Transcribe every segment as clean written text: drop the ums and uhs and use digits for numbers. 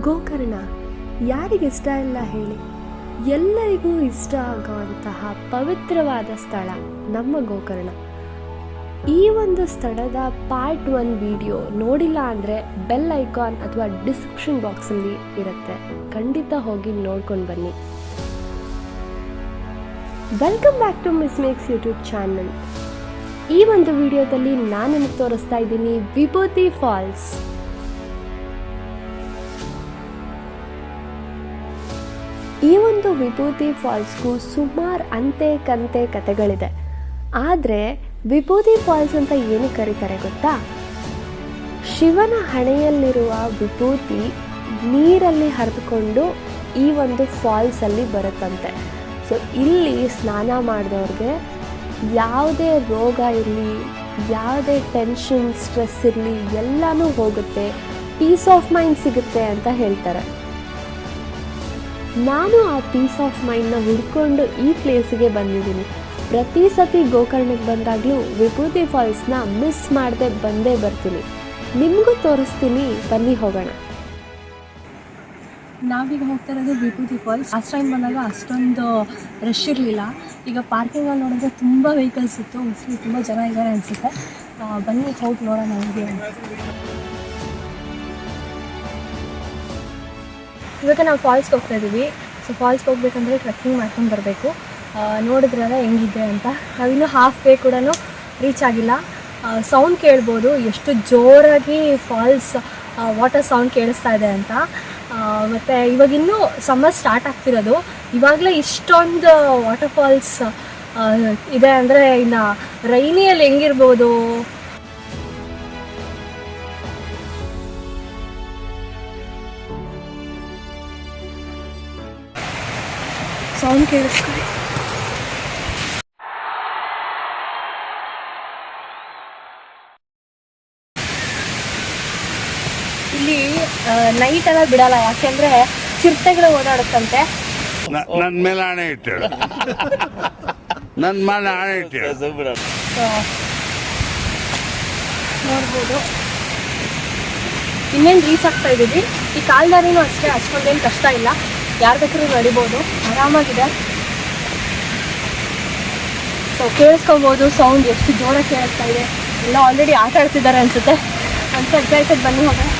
ಗೋಕರ್ಣ ಯಾರಿಗಿಷ್ಟ ಇಲ್ಲ ಹೇಳಿ? ಎಲ್ಲರಿಗೂ ಇಷ್ಟ ಆಗುವಂತಹ ಪವಿತ್ರವಾದ ಸ್ಥಳ ನಮ್ಮ ಗೋಕರ್ಣ. ಈ ಒಂದು ಸ್ಥಳದ ಪಾರ್ಟ್ 1 ವಿಡಿಯೋ ನೋಡಿಲ್ಲ ಅಂದರೆ ಬೆಲ್ ಐಕಾನ್ ಅಥವಾ ಡಿಸ್ಕ್ರಿಪ್ಷನ್ ಬಾಕ್ಸಲ್ಲಿ ಇರುತ್ತೆ, ಖಂಡಿತ ಹೋಗಿ ನೋಡ್ಕೊಂಡು ಬನ್ನಿ. Welcome back to Miss Makes YouTube channel. ಈ ಒಂದು ವಿಡಿಯೋದಲ್ಲಿ ನಾನು ನಿಮಗೆ ತೋರಿಸ್ತಾ ಇದ್ದೀನಿ ವಿಭೂತಿ ಫಾಲ್ಸ್. ಈ ಒಂದು ವಿಭೂತಿ ಫಾಲ್ಸ್ಗೂ ಸುಮಾರು ಅಂತೆ ಕಂತೆ ಕಥೆಗಳಿದೆ. ಆದರೆ ವಿಭೂತಿ ಫಾಲ್ಸ್ ಅಂತ ಏನಕ್ಕೆ ಕರೀತಾರೆ ಗೊತ್ತಾ? ಶಿವನ ಹಣೆಯಲ್ಲಿರುವ ವಿಭೂತಿ ನೀರಲ್ಲಿ ಹರಿದುಕೊಂಡು ಈ ಒಂದು ಫಾಲ್ಸಲ್ಲಿ ಬರುತ್ತಂತೆ. ಸೊ ಇಲ್ಲಿ ಸ್ನಾನ ಮಾಡಿದವ್ರಿಗೆ ಯಾವುದೇ ರೋಗ ಇರಲಿ, ಯಾವುದೇ ಟೆನ್ಷನ್ ಸ್ಟ್ರೆಸ್ ಇರಲಿ ಎಲ್ಲನೂ ಹೋಗುತ್ತೆ, ಪೀಸ್ ಆಫ್ ಮೈಂಡ್ ಸಿಗುತ್ತೆ ಅಂತ ಹೇಳ್ತಾರೆ. ನಾನು ಆ ಪೀಸ್ ಆಫ್ ಮೈಂಡ್ನ ಹುಡ್ಕೊಂಡು ಈ ಪ್ಲೇಸಿಗೆ ಬಂದಿದ್ದೀನಿ. ಪ್ರತಿ ಸತಿ ಗೋಕರ್ಣಕ್ಕೆ ಬಂದಾಗಲೂ ವಿಭೂತಿ ಫಾಲ್ಸ್ನ ಮಿಸ್ ಮಾಡದೆ ಬಂದೇ ಬರ್ತೀನಿ. ನಿಮಗೂ ತೋರಿಸ್ತೀನಿ, ಬನ್ನಿ ಹೋಗೋಣ. ನಾವೀಗ ಹೋಗ್ತಾ ಇರೋದು ವಿಭೂತಿ ಫಾಲ್ಸ್. ಲಾಸ್ಟ್ ಟೈಮ್ ಬಂದಾಗ ಅಷ್ಟೊಂದು ರಶ್ ಇರಲಿಲ್ಲ. ಈಗ ಪಾರ್ಕಿಂಗಲ್ಲಿ ನೋಡಿದ್ರೆ ತುಂಬ ವೆಹಿಕಲ್ಸ್ ಇತ್ತು, ಮೋಸ್ಟ್ಲಿ ತುಂಬ ಜನ ಇದ್ದಾರೆ ಅನಿಸುತ್ತೆ. ಬನ್ನಿ ಹೋಗಿ ನೋಡೋಣ ಹೇಗೆ. ಇವಾಗ ನಾವು ಫಾಲ್ಸ್ಗೆ ಹೋಗ್ತಾ ಇದ್ದೀವಿ. ಸೊ ಫಾಲ್ಸ್ಗೆ ಹೋಗ್ಬೇಕಂದ್ರೆ ಟ್ರೆಕ್ಕಿಂಗ್ ಮಾಡ್ಕೊಂಡು ಬರಬೇಕು. ನೋಡಿದ್ರಲ್ಲ ಹೆಂಗಿದೆ ಅಂತ. ನಾವಿನ್ನೂ ಹಾಫ್ ವೇ ಕೂಡ ರೀಚ್ ಆಗಿಲ್ಲ. ಸೌಂಡ್ ಕೇಳ್ಬೋದು, ಎಷ್ಟು ಜೋರಾಗಿ ಫಾಲ್ಸ್ ವಾಟರ್ ಸೌಂಡ್ ಕೇಳಿಸ್ತಾ ಇದೆ ಅಂತ. ಮತ್ತು ಇವಾಗಿನ್ನೂ ಸಮ್ಮರ್ ಸ್ಟಾರ್ಟ್ ಆಗ್ತಿರೋದು, ಇವಾಗಲೇ ಇಷ್ಟೊಂದು ವಾಟರ್ ಫಾಲ್ಸ್ ಇದೆ ಅಂದರೆ ಇನ್ನು ರೈನಿಯಲ್ಲಿ ಹೆಂಗಿರ್ಬೋದು. ಸೌಂಡ್ ಕೇಳಿಸ್ಕೊಳ್ಳಿ. ಇಲ್ಲಿ ನೈಟ್ ಎಲ್ಲ ಬಿಡಲ್ಲ, ಯಾಕೆಂದ್ರೆ ಚಿರತೆಗಳು ಓಡಾಡುತ್ತಂತೆ. ನನ್ನ ಮೇಲೆ ಆಣೆ ಇಟ್ಟು ನನ್ನ ಮೇಲೆ ಆಣೆ ಇಟ್ಟು ನೋಡ್ಬೋದು. ಇನ್ನೇನು ರೀಚ್ ಆಗ್ತಾ ಇದ್ದೀವಿ. ಈ ಕಾಲ್ದಾರಿನೂ ಅಷ್ಟೇ ಅಷ್ಟೊಂದೇನು ಕಷ್ಟ ಇಲ್ಲ, ಯಾರು ಬೇಕಾದ್ರೂ ನಡಿಬೋದು, ಆರಾಮಾಗಿದೆ. ಸೊ ಕೇಳಿಸ್ಕೊಬೋದು ಸೌಂಡ್ ಎಷ್ಟು ಜೋರಾಗಿ ಕೇಳಿಸ್ತಾ ಇದೆ. ಎಲ್ಲ ಆಲ್ರೆಡಿ ಆಟ ಆಡ್ತಿದ್ದಾರೆ ಅನಿಸುತ್ತೆ. ಅಂತ ಎಕ್ಸೈಟೆಡ್, ಬನ್ನಿ ಹೋಗೋಣ.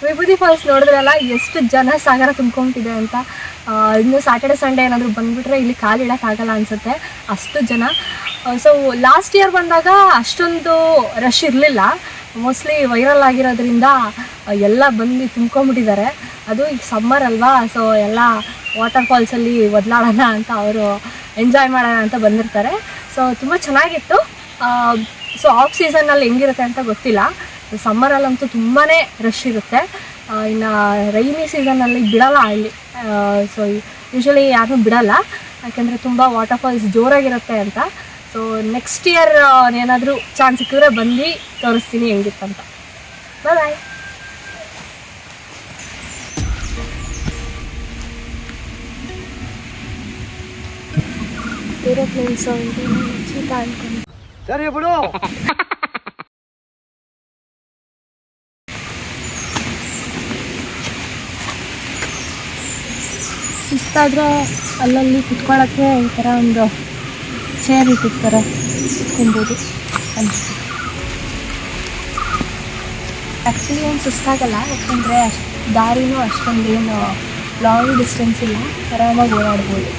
ವಿಭೂತಿ ಫಾಲ್ಸ್ ನೋಡಿದ್ರಲ್ಲ ಎಷ್ಟು ಜನ ಸಾಗರ ತುಂಬ್ಕೊಂಬಿಟ್ಟಿದೆ ಅಂತ. ಇನ್ನು ಸ್ಯಾಟರ್ಡೆ ಸಂಡೇ ಏನಾದರೂ ಬಂದುಬಿಟ್ರೆ ಇಲ್ಲಿ ಕಾಲಿಡೋಕ್ಕಾಗಲ್ಲ ಅನಿಸುತ್ತೆ, ಅಷ್ಟು ಜನ. ಸೊ ಲಾಸ್ಟ್ ಇಯರ್ ಬಂದಾಗ ಅಷ್ಟೊಂದು ರಶ್ ಇರಲಿಲ್ಲ, ಮೋಸ್ಟ್ಲಿ ವೈರಲ್ ಆಗಿರೋದ್ರಿಂದ ಎಲ್ಲ ಬಂದು ತುಂಬ್ಕೊಂಬಿಟ್ಟಿದ್ದಾರೆ. ಅದು ಈಗ ಸಮ್ಮರ್ ಅಲ್ವಾ, ಸೊ ಎಲ್ಲ ವಾಟರ್ ಫಾಲ್ಸಲ್ಲಿ ಒದ್ಲಾಡೋಣ ಅಂತ ಅವರು ಎಂಜಾಯ್ ಮಾಡೋಣ ಅಂತ ಬಂದಿರ್ತಾರೆ. ಸೊ ತುಂಬ ಚೆನ್ನಾಗಿತ್ತು. ಸೊ ಆಫ್ ಸೀಸನ್ನಲ್ಲಿ ಹೆಂಗಿರುತ್ತೆ ಅಂತ ಗೊತ್ತಿಲ್ಲ. ಸಮ್ಮರಲ್ಲಂತೂ ತುಂಬಾ ರಶ್ ಇರುತ್ತೆ. ಇನ್ನು ರೈನಿ ಸೀಸನ್ನಲ್ಲಿ ಬಿಡಲ್ಲ ಇಲ್ಲಿ. ಸೊ ಯೂಶ್ವಲಿ ಯಾರನ್ನೂ ಬಿಡಲ್ಲ, ಯಾಕೆಂದರೆ ತುಂಬ ವಾಟರ್ ಫಾಲ್ಸ್ ಜೋರಾಗಿರುತ್ತೆ ಅಂತ. ಸೊ ನೆಕ್ಸ್ಟ್ ಇಯರ್ ಏನಾದರೂ ಚಾನ್ಸ್ ಸಿಕ್ಕಿದ್ರೆ ಬಂದು ತೋರಿಸ್ತೀನಿ ಹೆಂಗಿತ್ತಂತ. ಬಾಯ್. ಏರೋಪ್ಲೇನ್ ಸೌಂಡ್ ಚೀಟ ಅನ್ಕೊಂಡು ಸರಿ ಬಿಡು. ಸುಸ್ತಾದರೂ ಅಲ್ಲಲ್ಲಿ ಕುತ್ಕೊಳ್ಳೋಕ್ಕೆ ಈ ಥರ ಒಂದು ಚೇರ್ ಇಟ್ಟಿರ್ತಾರೆ, ಕುತ್ಕೊಬೋದು ಅನಿಸ್ತು. ಆ್ಯಕ್ಚುಲಿ ಏನು ಸುಸ್ತಾಗಲ್ಲ, ಯಾಕೆಂದರೆ ದಾರಿನೂ ಅಷ್ಟೊಂದೇನು ಲಾಂಗ್ ಡಿಸ್ಟೆನ್ಸ್ ಇಲ್ಲ, ಆರಾಮಾಗಿ ಓಡಾಡ್ಬೋದು.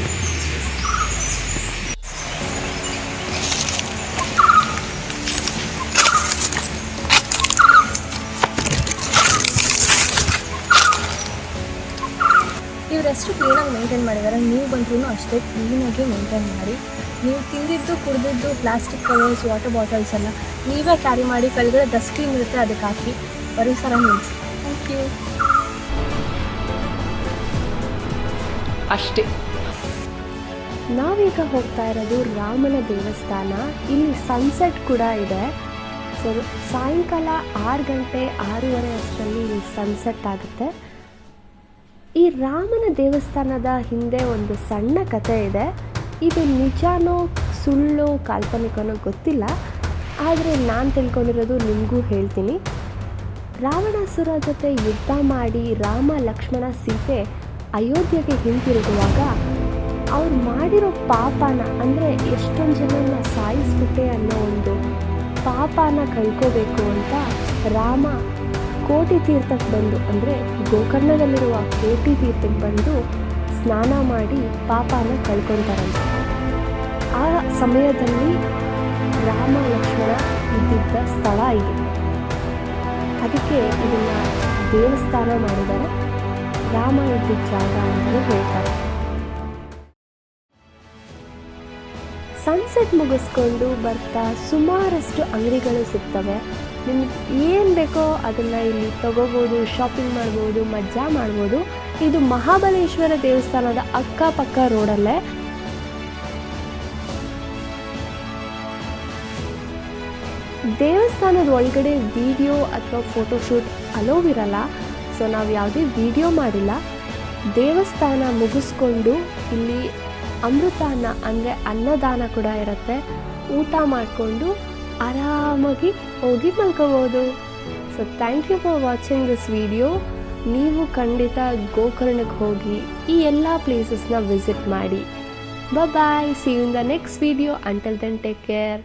ಇವರೆಷ್ಟು ಕ್ಲೀನಾಗಿ ಮೇಂಟೈನ್ ಮಾಡಿದ್ದಾರೆ, ನೀವು ಬಂದ್ರೂ ಅಷ್ಟೇ ಕ್ಲೀನಾಗಿ ಮೇಂಟೈನ್ ಮಾಡಿ. ನೀವು ತಿಂದಿದ್ದು ಕುಡಿದಿದ್ದು ಪ್ಲಾಸ್ಟಿಕ್ ಕವರ್ಸ್, ವಾಟರ್ ಬಾಟಲ್ಸ್ ಎಲ್ಲ ನೀವೇ ಕ್ಯಾರಿ ಮಾಡಿ. ಕೆಳಗಡೆ ಡಸ್ಟ್ಬಿನ್ ಇರುತ್ತೆ, ಅದಕ್ಕೆ ಹಾಕಿ. ಪರಿಸರ ನಿಲ್ಲಿಸಿ. Thank you. ಅಷ್ಟೇ. ನಾವೀಗ ಹೋಗ್ತಾ ಇರೋದು ರಾಮನ ದೇವಸ್ಥಾನ. ಇಲ್ಲಿ ಸನ್ಸೆಟ್ ಕೂಡ ಇದೆ. ಸೊ ಸಾಯಂಕಾಲ 6 ಗಂಟೆ 6:30 ಅಷ್ಟರಲ್ಲಿ ಇಲ್ಲಿ ಸನ್ಸೆಟ್ ಆಗುತ್ತೆ. ಈ ರಾಮನ ದೇವಸ್ಥಾನದ ಹಿಂದೆ ಒಂದು ಸಣ್ಣ ಕಥೆ ಇದೆ. ಇದು ನಿಜಾನೋ ಸುಳ್ಳು ಕಾಲ್ಪನಿಕನೋ ಗೊತ್ತಿಲ್ಲ, ಆದರೆ ನಾನು ತಿಳ್ಕೊಂಡಿರೋದು ನಿಮಗೂ ಹೇಳ್ತೀನಿ. ರಾವಣಾಸುರ ಜೊತೆ ಯುದ್ಧ ಮಾಡಿ ರಾಮ, ಲಕ್ಷ್ಮಣ, ಸೀತೆ ಅಯೋಧ್ಯೆಗೆ ಹಿಂತಿರುಗುವಾಗ ಅವ್ರು ಮಾಡಿರೋ ಪಾಪನ, ಅಂದರೆ ಎಷ್ಟೊಂದು ಜನನ ಸಾಯಿಸ್ಬಿಟ್ಟೆ ಅನ್ನೋ ಒಂದು ಪಾಪನ ಕಳ್ಕೋಬೇಕು ಅಂತ ರಾಮ ಕೋಟಿ ತೀರ್ಥಕ್ಕೆ ಬಂದು, ಅಂದರೆ ಗೋಕರ್ಣದಲ್ಲಿರುವ ಕೋಟಿ ತೀರ್ಥಕ್ಕೆ ಬಂದು ಸ್ನಾನ ಮಾಡಿ ಪಾಪನ ಕಳ್ಕೊತಾರಂತೆ. ಆ ಸಮಯದಲ್ಲಿ ರಾಮ ಲಕ್ಷ್ಮಣ ಇದ್ದಿದ್ದ ಸ್ಥಳ ಇದು. ಅದಕ್ಕೆ ಇದನ್ನು ದೇವಸ್ಥಾನ ಮಾಡಿದ್ದಾರೆ. ರಾಮ ಇದ್ದಿದ್ದ ಜಾಗ ಅಂತಲೂ ಹೇಳ್ತಾರೆ. ಸನ್ಸೆಟ್ ಮುಗಿಸ್ಕೊಂಡು ಬರ್ತಾ ಸುಮಾರಷ್ಟು ಅಂಗಡಿಗಳು ಸಿಗ್ತವೆ. ನಿಮ್ಗೆ ಏನು ಬೇಕೋ ಅದನ್ನು ಇಲ್ಲಿ ತಗೋಬೋದು, ಶಾಪಿಂಗ್ ಮಾಡ್ಬೋದು, ಮಜಾ ಮಾಡ್ಬೋದು. ಇದು ಮಹಾಬಲೇಶ್ವರ ದೇವಸ್ಥಾನದ ಅಕ್ಕಪಕ್ಕ ರೋಡಲ್ಲೇ. ದೇವಸ್ಥಾನದ ಒಳಗಡೆ ವಿಡಿಯೋ ಅಥವಾ ಫೋಟೋಶೂಟ್ ಅಲೋವ್ ಇರಲ್ಲ. ಸೊ ನಾವು ಯಾವುದೇ ವಿಡಿಯೋ ಮಾಡಿಲ್ಲ. ದೇವಸ್ಥಾನ ಮುಗಿಸ್ಕೊಂಡು ಇಲ್ಲಿ ಅಮೃತಾನ್ನ, ಅಂದರೆ ಅನ್ನದಾನ ಕೂಡ ಇರುತ್ತೆ. ಊಟ ಮಾಡಿಕೊಂಡು ಆರಾಮಾಗಿ ಹೋಗಿ ಮಲ್ಕೋಬೋದು. So thank you for watching this video. ನೀವು ಖಂಡಿತ ಗೋಕರ್ಣಕ್ಕೆ ಹೋಗಿ ಈ ಎಲ್ಲ ಪ್ಲೇಸಸ್ನ ವಿಸಿಟ್ ಮಾಡಿ. Bye. See you in the next video. Until then take care.